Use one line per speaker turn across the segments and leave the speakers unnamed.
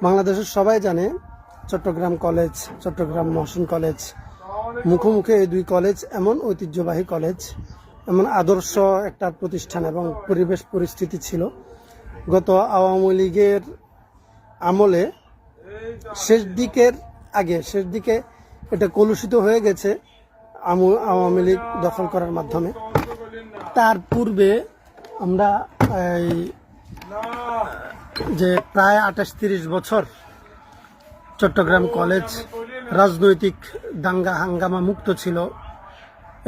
বাংলাদেশের সবাই জানে চট্টগ্রাম কলেজ, চট্টগ্রাম মহসিন কলেজ, মুখোমুখি এই দুই কলেজ এমন ঐতিহ্যবাহী কলেজ, এমন আদর্শ একটা প্রতিষ্ঠান এবং পরিবেশ পরিস্থিতি ছিল। গত আওয়ামী লীগের আমলে শেষ দিকে এটা কলুষিত হয়ে গেছে আওয়ামী লীগ দখল করার মাধ্যমে। তার পূর্বে আমরা যে প্রায় 28-30 বছর চট্টগ্রাম কলেজ রাজনৈতিক দাঙ্গা হাঙ্গামা মুক্ত ছিল।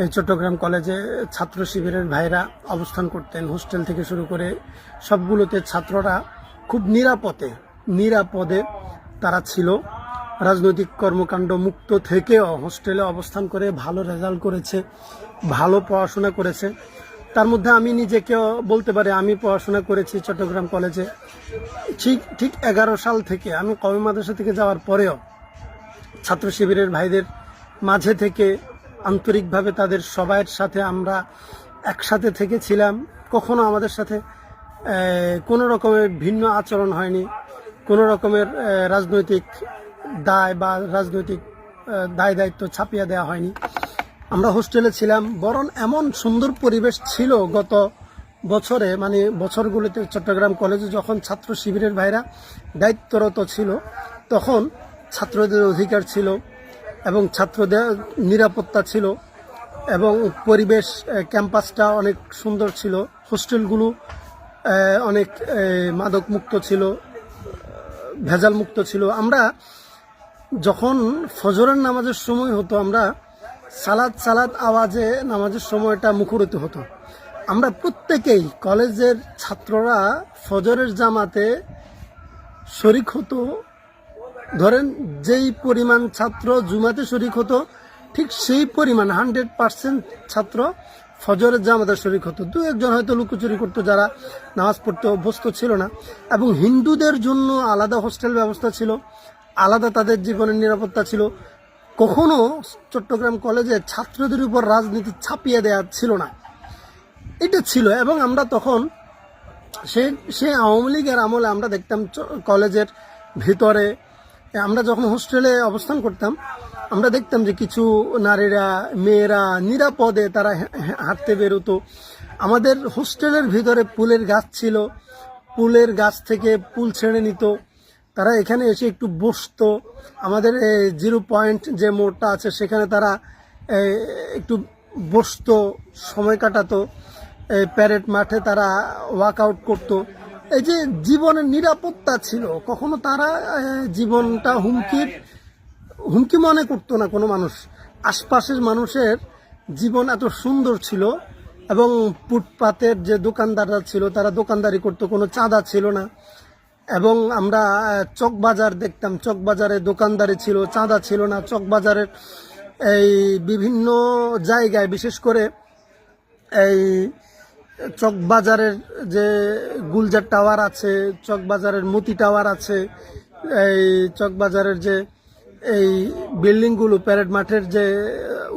এই চট্টগ্রাম কলেজে ছাত্র শিবিরের ভাইরা অবস্থান করতেন। হোস্টেল থেকে শুরু করে সবগুলোতে ছাত্ররা খুব নিরাপদে তারা ছিল। রাজনৈতিক কর্মকাণ্ড মুক্ত থেকেও হোস্টেলে অবস্থান করে ভালো রেজাল্ট করেছে, ভালো পড়াশোনা করেছে। তার মধ্যে আমি নিজেকেও বলতে পারি, আমি পড়াশোনা করেছি চট্টগ্রাম কলেজে। ঠিক 11 সাল থেকে আমি কওমি মাদ্রাসা থেকে যাওয়ার পরেও ছাত্র শিবিরের ভাইদের মাঝে থেকে আন্তরিকভাবে তাদের সবাইয়ের সাথে আমরা একসাথে থেকেছিলাম। কখনো আমাদের সাথে কোনো রকমের ভিন্ন আচরণ হয়নি, কোনো রকমের রাজনৈতিক দায় দায়িত্ব ছাপিয়ে দেওয়া হয়নি। আমরা হোস্টেলে ছিলাম, বরং এমন সুন্দর পরিবেশ ছিল গত বছরে, মানে বছরগুলোতে চট্টগ্রাম কলেজে যখন ছাত্র শিবিরের ভাইরা দায়িত্বরত ছিল, তখন ছাত্রদের অধিকার ছিল এবং ছাত্রদের নিরাপত্তা ছিল এবং পরিবেশ ক্যাম্পাসটা অনেক সুন্দর ছিল। হোস্টেলগুলো অনেক মাদক মুক্ত ছিল, ভেজাল মুক্ত ছিল। আমরা যখন ফজরের নামাজের সময় হতো, আমরা সালাত আওয়াজে নামাজের সময়টা মুখরিত হতো। আমরা প্রত্যেকেই কলেজের ছাত্ররা ফজরের জামাতে শরিক হতো। ধরেন যেই পরিমাণ ছাত্র জুমাতে শরিক হতো, ঠিক সেই পরিমাণ 100% ছাত্র ফজরের জামাতে শরিক হতো। দু একজন হয়তো লুকোচুরি করতো যারা নামাজ পড়তে অভ্যস্ত ছিল না। এবং হিন্দুদের জন্য আলাদা হোস্টেল ব্যবস্থা ছিল, আলাদা তাদের জীবনের নিরাপত্তা ছিল। কখনো চট্টগ্রাম কলেজে ছাত্রদের উপর রাজনীতি ছাপিয়ে দেওয়া ছিল না, এটা ছিল। এবং আমরা তখন সে আওয়ামী লীগের আমলে আমরা দেখতাম কলেজের ভিতরে, আমরা যখন হোস্টেলে অবস্থান করতাম, আমরা দেখতাম যে কিছু নারীরা মেয়েরা নিরাপদে তারা হাঁটতে বেরোতো। আমাদের হোস্টেলের ভিতরে ফুলের গাছ ছিল, ফুলের গাছ থেকে ফুল ছেড়ে নিত, তারা এখানে এসে একটু বসতো। আমাদের 0 পয়েন্ট যে মোড়টা আছে সেখানে তারা একটু বসতো, সময় কাটাতো। প্যারেড মাঠে তারা ওয়ার্কআউট করতো। এই যে জীবনের নিরাপত্তা ছিল, কখনো তারা জীবনটা হুমকি মনে করতো না কোনো মানুষ। আশপাশের মানুষের জীবন এত সুন্দর ছিল। এবং ফুটপাতের যে দোকানদাররা ছিল তারা দোকানদারি করতো, কোনো চাঁদা ছিল না। এবং আমরা চকবাজার দেখতাম, চকবাজারে দোকানদারি ছিল, চাঁদা ছিল না। চকবাজারের এই বিভিন্ন জায়গায়, বিশেষ করে এই চকবাজারের যে গুলজার টাওয়ার আছে, চকবাজারের মতি টাওয়ার আছে, এই চকবাজারের যে এই বিল্ডিংগুলো, প্যারেড মাঠের যে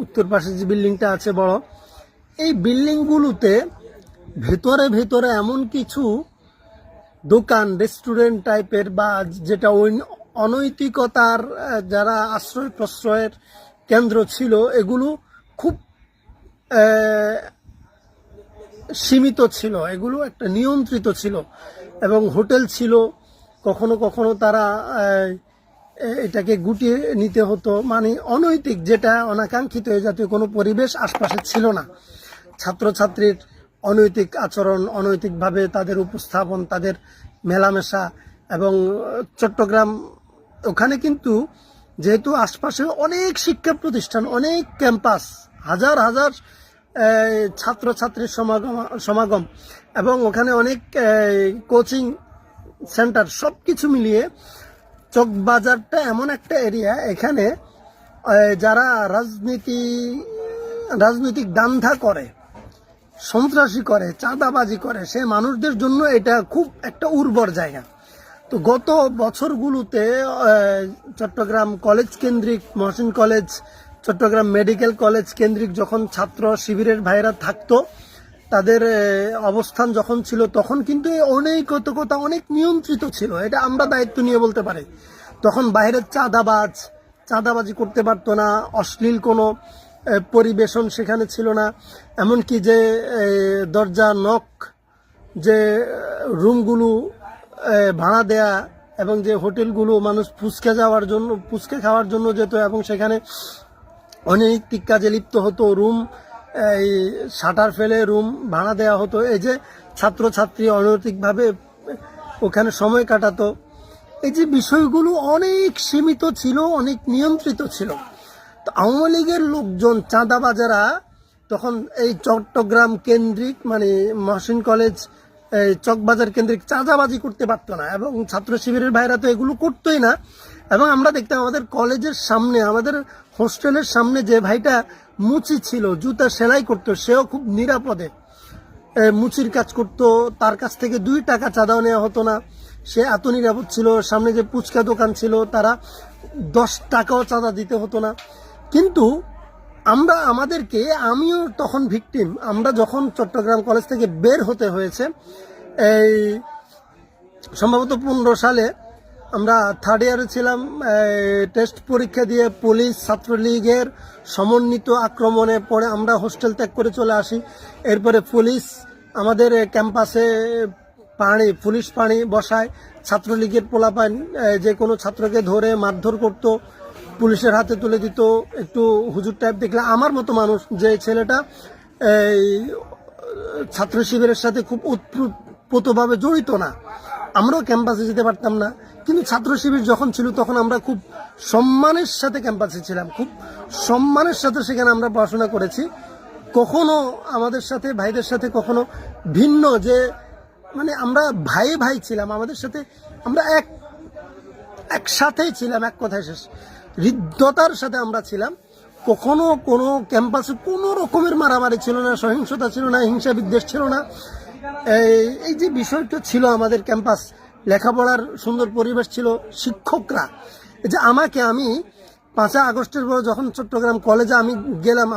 উত্তর পাশে যে বিল্ডিংটা আছে বড়, এই বিল্ডিংগুলোতে ভেতরে এমন কিছু দোকান, রেস্টুরেন্ট টাইপের বা যেটা অনৈতিকতার যারা আশ্রয় প্রশ্রয়ের কেন্দ্র ছিল, এগুলো খুব সীমিত ছিল, এগুলো একটা নিয়ন্ত্রিত ছিল। এবং হোটেল ছিল, কখনো তারা এটাকে গুটিয়ে নিতে হতো। মানে অনৈতিক, যেটা অনাকাঙ্ক্ষিত, এই জাতীয় কোনো পরিবেশ আশপাশে ছিল না। ছাত্রছাত্রীর অনৈতিক আচরণ, অনৈতিকভাবে তাদের উপস্থাপন, তাদের মেলামেশা। এবং চট্টগ্রাম ওখানে কিন্তু যেহেতু আশপাশে অনেক শিক্ষা প্রতিষ্ঠান, অনেক ক্যাম্পাস, হাজার ছাত্রছাত্রীর সমাগম এবং ওখানে অনেক কোচিং সেন্টার, সব কিছু মিলিয়ে চকবাজারটা এমন একটা এরিয়া, এখানে যারা রাজনৈতিক দান্ধা করে, সন্ত্রাসী করে, চাঁদাবাজি করে, সে মানুষদের জন্য এটা খুব একটা উর্বর জায়গা। তো গত বছরগুলোতে চট্টগ্রাম কলেজ কেন্দ্রিক, Mohsin college, Chattogram medical college কেন্দ্রিক যখন ছাত্র শিবিরের ভাইরা থাকতো, তাদের অবস্থান যখন ছিল তখন কিন্তু এই অনৈতিকতা অনেক নিয়ন্ত্রিত ছিল, এটা আমরা দায়িত্ব নিয়ে বলতে পারি। তখন বাইরের চাঁদাবাজি করতে পারতো না, অশ্লীল কোনো পরিবেশন সেখানে ছিল না। এমনকি যে দরজা নক, যে রুমগুলো ভাড়া দেয়া, এবং যে হোটেলগুলো মানুষ ফুচকা খাওয়ার জন্য যেত এবং সেখানে অনৈতিক কাজে লিপ্ত হতো, রুম এই শাটার ফেলে রুম ভাড়া দেওয়া হতো, এই যে ছাত্রছাত্রী অনৈতিকভাবে ওখানে সময় কাটাতো, এই যে বিষয়গুলো অনেক সীমিত ছিল, অনেক নিয়ন্ত্রিত ছিল। তো আওয়ামী লীগের লোকজন চাঁদাবাজারা তখন এই চট্টগ্রাম কেন্দ্রিক মানে মহসিন কলেজ এই চকবাজার কেন্দ্রিক চাঁদাবাজি করতে পারতো না, এবং ছাত্র শিবিরের ভাইরা তো এগুলো করতোই না। এবং আমরা দেখতাম আমাদের কলেজের সামনে, আমাদের হোস্টেলের সামনে যে ভাইটা মুচি ছিল, জুতা সেলাই করতো, সেও খুব নিরাপদে মুচির কাজ করতো, তার কাছ থেকে 2 টাকা চাঁদাও নেওয়া হতো না, সে এত নিরাপদ ছিল। সামনে যে ফুচকা দোকান ছিল তারা 10 টাকাও চাঁদা দিতে হতো না। কিন্তু আমিও তখন ভিকটিম, আমরা যখন চট্টগ্রাম কলেজ থেকে বের হতে হয়েছে, এই সম্ভবত 15 সালে আমরা 3rd ইয়ারে ছিলাম, টেস্ট পরীক্ষা দিয়ে পুলিশ ছাত্রলীগের সমন্বিত আক্রমণে পরে আমরা হোস্টেল ত্যাগ করে চলে আসি। এরপরে পুলিশ আমাদের ক্যাম্পাসে পুলিশ পানি বসায়, ছাত্রলীগের পোলাপান যে কোনো ছাত্রকে ধরে মারধর করত, পুলিশের হাতে তুলে দিত। একটু হুজুর টাইপ দেখলে আমার মতো মানুষ, যে ছেলেটা এই ছাত্র শিবিরের সাথে খুব ওতপ্রোতভাবে জড়িত না, আমরাও ক্যাম্পাসে যেতে পারতাম না। কিন্তু ছাত্র শিবির যখন ছিল তখন আমরা খুব সম্মানের সাথে ক্যাম্পাসে ছিলাম, খুব সম্মানের সাথে সেখানে আমরা পড়াশোনা করেছি। কখনো আমাদের সাথে ভাইদের সাথে কখনো ভিন্ন, যে মানে আমরা ভাই ছিলাম, আমাদের সাথে আমরা একসাথেই ছিলাম, এক কথায় শেষ, হৃদ্যতার সাথে আমরা ছিলাম। কখনো কোনো ক্যাম্পাসে কোনো রকমের মারামারি ছিল না, সহিংসতা ছিল না, হিংসা বিদ্বেষ ছিল না। এই যে বিষয়টা ছিল আমাদের ক্যাম্পাস, লেখাপড়ার সুন্দর পরিবেশ ছিল, শিক্ষকরা যে আমি 5 আগস্টের পর যখন চট্টগ্রাম কলেজে আমি গেলাম,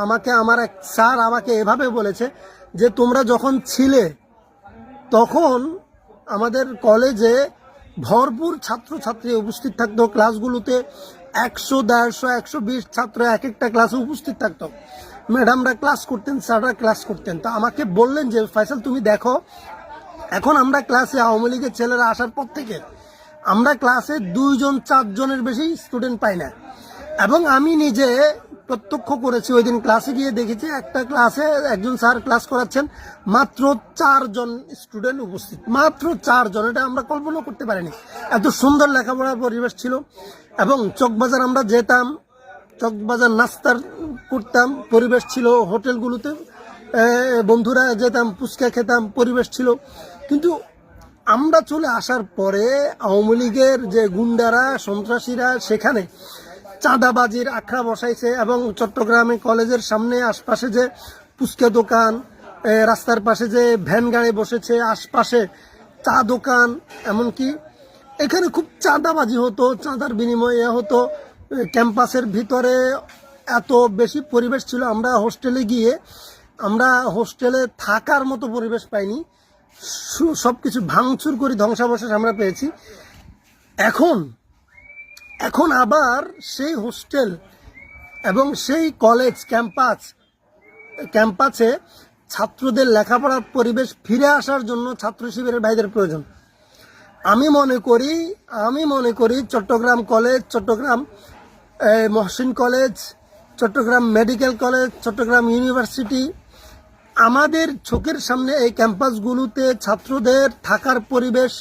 আমার এক স্যার আমাকে এভাবে বলেছে যে তোমরা যখন ছিলে তখন আমাদের কলেজে ভরপুর ছাত্রছাত্রী উপস্থিত থাকতো, ক্লাসগুলোতে 100, 150, 120 ছাত্র এক একটা ক্লাসে উপস্থিত থাকতো। ম্যাডামরা ক্লাস করতেন, স্যাররা ক্লাস করতেন। তো আমাকে বললেন যে ফয়সাল তুমি দেখো, এখন আমরা ক্লাসে আওয়ামী লীগের ছেলেরা আসার পর থেকে আমরা ক্লাসে 2 জন 4 জনের বেশি স্টুডেন্ট পাই না। এবং আমি নিজে প্রত্যক্ষ করেছি, ওই দিন ক্লাসে গিয়ে দেখেছি একটা ক্লাসে একজন স্যার ক্লাস করাচ্ছেন, মাত্র 4 জন স্টুডেন্ট উপস্থিত, মাত্র 4 জন। এটা আমরা কল্পনা করতে পারিনি, এত সুন্দর লেখাপড়ার পরিবেশ ছিল। এবং চকবাজার আমরা যেতাম, চকবাজার নাস্তার করতাম, পরিবেশ ছিল। হোটেলগুলোতে বন্ধুরা যেতাম, ফুচকা খেতাম, পরিবেশ ছিল। কিন্তু আমরা চলে আসার পরে আওয়ামী লীগের যে গুন্ডারা, সন্ত্রাসীরা সেখানে চাঁদাবাজির আখড়া বসাইছে, এবং চট্টগ্রামে কলেজের সামনে আশপাশে যে ফুচকা দোকান, রাস্তার পাশে যে ভ্যান গাড়ি বসেছে, আশপাশে চা দোকান, এমনকি এখানে খুব চাঁদাবাজি হতো, চাঁদার বিনিময়ে হতো। ক্যাম্পাসের ভিতরে এত বেশি পরিবেশ ছিল, আমরা হোস্টেলে থাকার মতো পরিবেশ পাইনি, সবকিছু ভাঙচুর করে ধ্বংসাবশেষ আমরা পেয়েছি। এখন আবার সেই হোস্টেল এবং সেই কলেজ ক্যাম্পাসে ছাত্রদের লেখাপড়ার পরিবেশ ফিরে আসার জন্য ছাত্র শিবিরের ভাইদের প্রয়োজন। আমি মনে করি Chattogram college, Chattogram Mohsin college, Chattogram medical college, Chattogram university, আমাদের চোখের সামনে এই ক্যাম্পাসগুলোতে ছাত্রদের থাকার পরিবেশ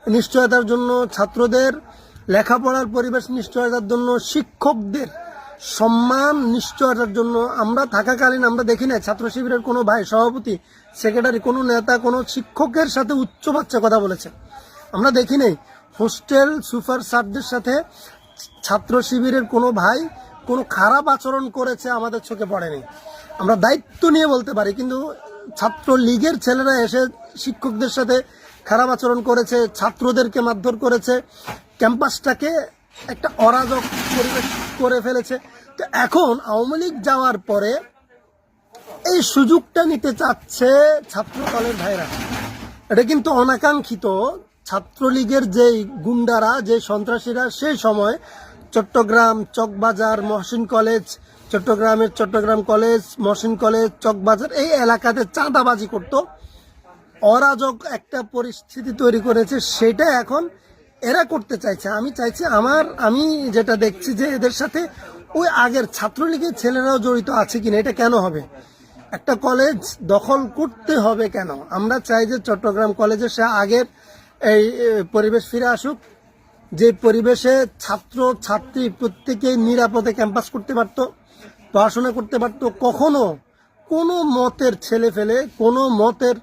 নিশ্চয়তার জন্য, ছাত্রদের লেখাপড়ার পরিবেশ নিশ্চয়তার জন্য, শিক্ষকদের সম্মান নিশ্চয়তার জন্য আমরা থাকাকালীন আমরা দেখি না ছাত্র শিবিরের কোনো ভাই, সভাপতি, সেক্রেটারি, কোনো নেতা কোনো শিক্ষকের সাথে উচ্চ বাচ্চা কথা বলেছে। আমরা দেখি নাই হোস্টেল সুপার স্যারদের সাথে ছাত্র শিবিরের কোনো ভাই কোনো খারাপ আচরণ করেছে আমাদের চোখে পড়েনি। আমরা দায়িত্ব নিয়ে বলতে পারি, কিন্তু ছাত্র লীগের ছেলেরা এসে শিক্ষকদের সাথে খারাপ আচরণ করেছে, ছাত্রদেরকে মারধর করেছে, ক্যাম্পাসটাকে একটা অরাজক পরিবেশ করে ফেলেছে। তো এখন আওয়ামী লীগ যাওয়ার পরে এই সুযোগটা নিতে চাচ্ছে ছাত্র দলের ভাইরা। এটা কিন্তু অনাকাঙ্ক্ষিত। ছাত্রলীগের যে গুন্ডারা, যে সন্ত্রাসীরা সেই সময় চট্টগ্রাম, চকবাজার, মহসিন কলেজ, চট্টগ্রামের চট্টগ্রাম কলেজ, মহসিন কলেজ, চকবাজার এই এলাকাতে চাঁদাবাজি করত, অরাজক একটা পরিস্থিতি তৈরি করেছে। সেটা এখন এরা করতে চাইছে। আমি চাইছি আমি যেটা দেখছি যে এদের সাথে ওই আগের ছাত্রলীগের ছেলেরাও জড়িত আছে কিনা। এটা কেন হবে? একটা কলেজ দখল করতে হবে কেন? আমরা চাই যে চট্টগ্রাম কলেজে সে আগের এই পরিবেশ ফিরে আসুক, যে পরিবেশে ছাত্র ছাত্রী প্রত্যেকেই নিরাপদে ক্যাম্পাস করতে পারত, পড়াশোনা করতে পারত। কখনো কোনো মতের ছেলে ফেলে কোনো মতের,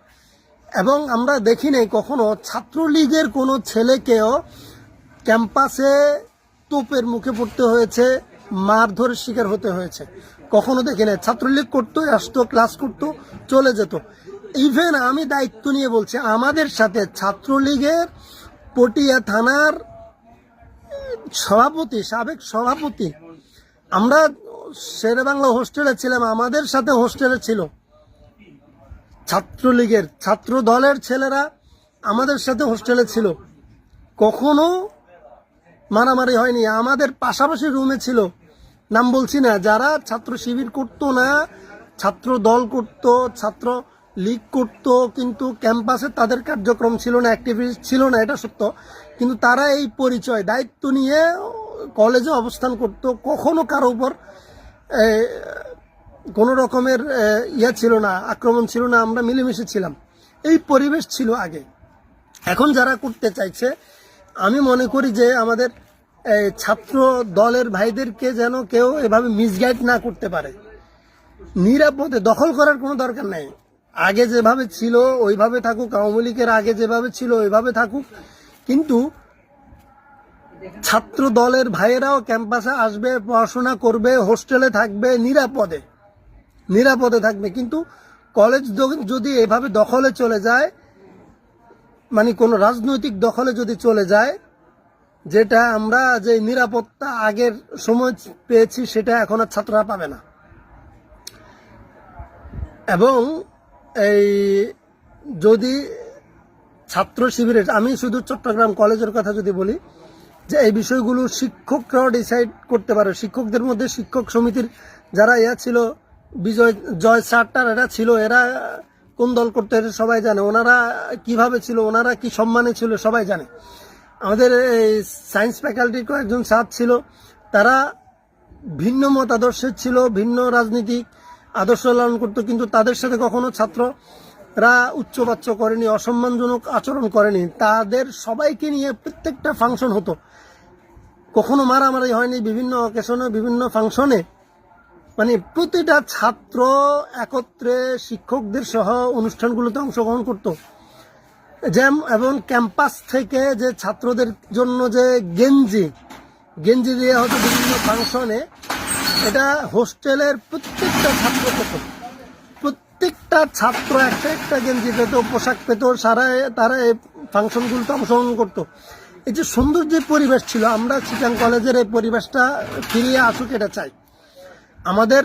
এবং আমরা দেখি নাই কখনো ছাত্রলীগের কোনো ছেলেকেও ক্যাম্পাসে তোপের মুখে পড়তে হয়েছে, মারধরের শিকার হতে হয়েছে, কখনো দেখি নাই। ছাত্রলীগ করতো, আসতো, ক্লাস করতো, চলে যেত। ইভেন আমি দায়িত্ব নিয়ে বলছি, আমাদের সাথে ছাত্রলীগের পটিয়া থানার সভাপতি, সাবেক সভাপতি, আমরা শেরেবাংলা হোস্টেলে ছিলাম, আমাদের সাথে হোস্টেলে ছিল ছাত্রলীগের ছাত্র দলের ছেলেরা, আমাদের সাথে হোস্টেলে ছিল। কখনো মারামারি হয়নি, আমাদের পাশাপাশি রুমে ছিল। নাম বলছি না, যারা ছাত্র শিবির করতো না, ছাত্র দল করত, ছাত্র লীগ করত, কিন্তু ক্যাম্পাসে তাদের কার্যক্রম ছিল না, অ্যাক্টিভিটিস ছিল না, এটা সত্য। কিন্তু তারা এই পরিচয় দায়িত্ব নিয়ে কলেজে অবস্থান করত। কখনো কারো উপর কোনো রকমের ছিল না, আক্রমণ ছিল না, আমরা মিলেমিশে ছিলাম। এই পরিবেশ ছিল আগে। এখন যারা করতে চাইছে, আমি মনে করি যে আমাদের ছাত্র দলের ভাইদেরকে যেন কেউ এভাবে মিসগাইড না করতে পারে। নিরাপদে দখল করার কোনো দরকার নাই। আগে যেভাবে ছিল ওইভাবে থাকুক, আওয়ামী লীগের আগে যেভাবে ছিল ওইভাবে থাকুক, কিন্তু ছাত্র দলের ভাইয়েরাও ক্যাম্পাসে আসবে, পড়াশোনা করবে, হোস্টেলে থাকবে, নিরাপদে থাকবে। কিন্তু কলেজ যদি এভাবে দখলে চলে যায়, মানে কোনো রাজনৈতিক দখলে যদি চলে যায়, যেটা আমরা যে নিরাপত্তা আগের সময় পেয়েছি সেটা এখন আর ছাত্ররা পাবে না। এবং এই যদি ছাত্র শিবিরের, আমি শুধু চট্টগ্রাম কলেজের কথা যদি বলি, যে এই বিষয়গুলো শিক্ষকরাও ডিসাইড করতে পারে। শিক্ষকদের মধ্যে শিক্ষক সমিতির যারা ছিল, জয় স্যারটার এরা ছিল, এরা কোন দল করতে সবাই জানে, ওনারা কিভাবে ছিল, ওনারা কি সম্মানে ছিল সবাই জানে। আমাদের এই সায়েন্স ফ্যাকাল্টির কয়েকজন স্যার ছিল, তারা ভিন্ন মত আদর্শের ছিল, ভিন্ন রাজনীতিক আদর্শ লালন করতো, কিন্তু তাদের সাথে কখনো ছাত্ররা উচ্চবাচ্য করেনি, অসম্মানজনক আচরণ করেনি। তাদের সবাইকে নিয়ে প্রত্যেকটা ফাংশন হতো, কখনো মারামারি হয়নি। বিভিন্ন অকেশনে, বিভিন্ন ফাংশনে, মানে প্রতিটা ছাত্র একত্রে শিক্ষকদের সহ অনুষ্ঠানগুলোতে অংশগ্রহণ করত। এবং ক্যাম্পাস থেকে যে ছাত্রদের জন্য যে গেঞ্জি দিয়ে হতো বিভিন্ন ফাংশনে, এটা হোস্টেলের প্রত্যেকটা ছাত্র পেত। প্রত্যেকটা ছাত্র একটা গেঞ্জি পেত, পোশাক পেত, তারা এই ফাংশনগুলোতে অংশগ্রহণ করত। এই যে সুন্দর যে পরিবেশ ছিল, আমরা চিটাং কলেজের এই পরিবেশটা ফিরিয়ে আসুক, এটা চাই। আমাদের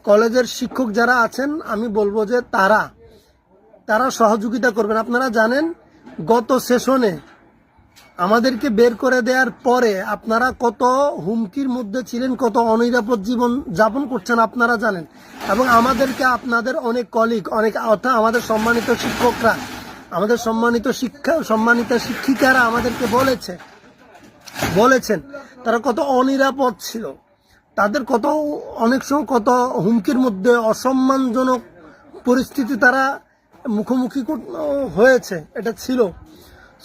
কলেজের শিক্ষক যারা আছেন, আমি বলবো যে তারা সহযোগিতা করবেন। আপনারা জানেন গত সেশনে আমাদেরকে বের করে দেওয়ার পরে আপনারা কত হুমকির মধ্যে ছিলেন, কত অনিরাপদ জীবন যাপন করছেন আপনারা জানেন। এবং আমাদেরকে আপনাদের অনেক কলিগ, অর্থাৎ আমাদের সম্মানিত শিক্ষকরা, আমাদের সম্মানিত শিক্ষিকারা আমাদেরকে বলেছেন তারা কত অনিরাপদ ছিল, তাদের অনেক সময় কত হুমকির মধ্যে, অসম্মানজনক পরিস্থিতি তারা মুখোমুখি হয়েছে, এটা ছিল।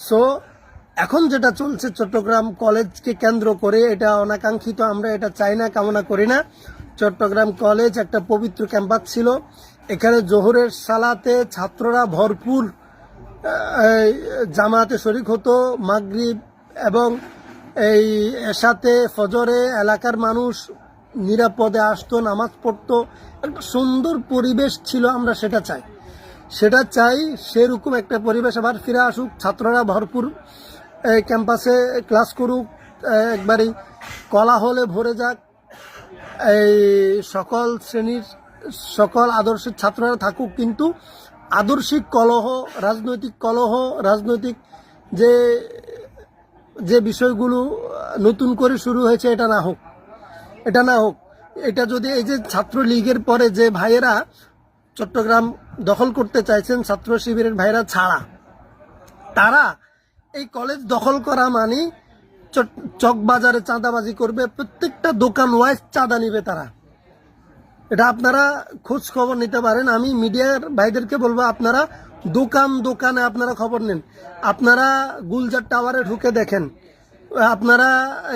সো এখন যেটা চলছে চট্টগ্রাম কলেজকে কেন্দ্র করে, এটা অনাকাঙ্ক্ষিত। আমরা এটা চাই না, কামনা করি না। চট্টগ্রাম কলেজ একটা পবিত্র ক্যাম্পাস ছিল। এখানে জোহরের সালাতে ছাত্ররা ভরপুর জামাতে শরিক হতো, মাগরিব এবং এই এশাতে, ফজরে এলাকার মানুষ নিরাপদে আসতো, নামাজ পড়তো, একটা সুন্দর পরিবেশ ছিল। আমরা সেটা চাই, সেরকম একটা পরিবেশ আবার ফিরে আসুক। ছাত্ররা ভরপুর ক্যাম্পাসে ক্লাস করুক, একবারই কোলাহলে ভরে যাক। এই সকল শ্রেণীর সকল আদর্শের ছাত্ররা থাকুক, কিন্তু আদর্শিক কলহ, রাজনৈতিক কলহ, রাজনৈতিক যে যে বিষয়গুলো নতুন করে শুরু হয়েছে এটা না হোক, এটা না হোক। এটা যদি এই যে ছাত্রলীগের পরে যে ভাইয়েরা চট্টগ্রাম দখল করতে চাইছেন, ছাত্র শিবিরের ভাইয়েরা ছাড়া, তারা এই কলেজ দখল করা মানে চকবাজারে চাঁদাবাজি করবে, প্রত্যেকটা দোকান ওয়াইজ চাঁদা নিবে তারা। এটা আপনারা খোঁজ খবর নিতে পারেন। আমি মিডিয়ার ভাইদেরকে বলবো, আপনারা দোকানে আপনারা খবর নেন। আপনারা গুলজার টাওয়ারে ঢুকে দেখেন, আপনারা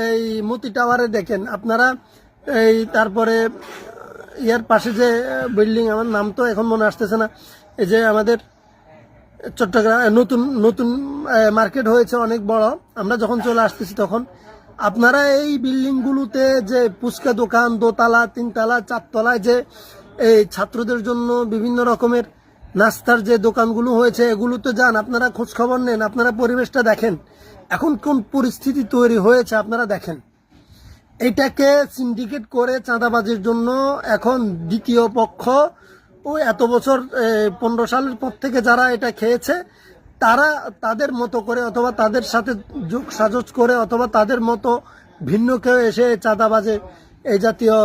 এই মতি টাওয়ারে দেখেন, আপনারা এই তারপরে ইয়ার পাশে যে বিল্ডিং, আমার নাম তো এখন মনে আসতেছে না, এই যে আমাদের চট্টগ্রাম নতুন নতুন মার্কেট হয়েছে অনেক বড়, আমরা যখন চলে আসতেছি তখন আপনারা এই বিল্ডিংগুলোতে যে ফুচকা দোকান, দোতলা, তিনতলা, চারতলায় যে এই ছাত্রদের জন্য বিভিন্ন রকমের নাস্তার যে দোকানগুলো হয়েছে, এগুলোতে যান, আপনারা খোঁজ খবর নেন, আপনারা পরিবেশটা দেখেন, এখন কোন পরিস্থিতি তৈরি হয়েছে আপনারা দেখেন। এটাকে সিন্ডিকেট করে চাঁদাবাজির জন্য এখন দ্বিতীয় পক্ষ, ওই এত বছর 15 সালের পর থেকে যারা এটা খেয়েছে, তারা তাদের মতো করে অথবা তাদের সাথে যোগ সাজস করে অথবা তাদের মতো ভিন্ন কেউ এসে চাঁদাবাজে এই জাতীয়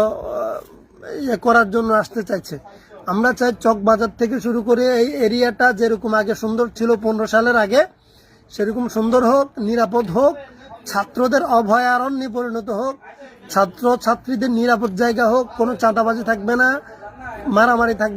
ইয়ে করার জন্য আসতে চাইছে। আমরা চাই চকবাজার থেকে শুরু করে এই এরিয়াটা যেরকম আগে সুন্দর ছিল 15 সালের আগে, সেরকম সুন্দর হোক, নিরাপদ হোক, ছাত্রদের অভয়ারণ্যে পরিণত হোক, ছাত্র ছাত্রীদের নিরাপদ জায়গা হোক, কোনো চাঁদাবাজি থাকবে না, মারামারি থাকবে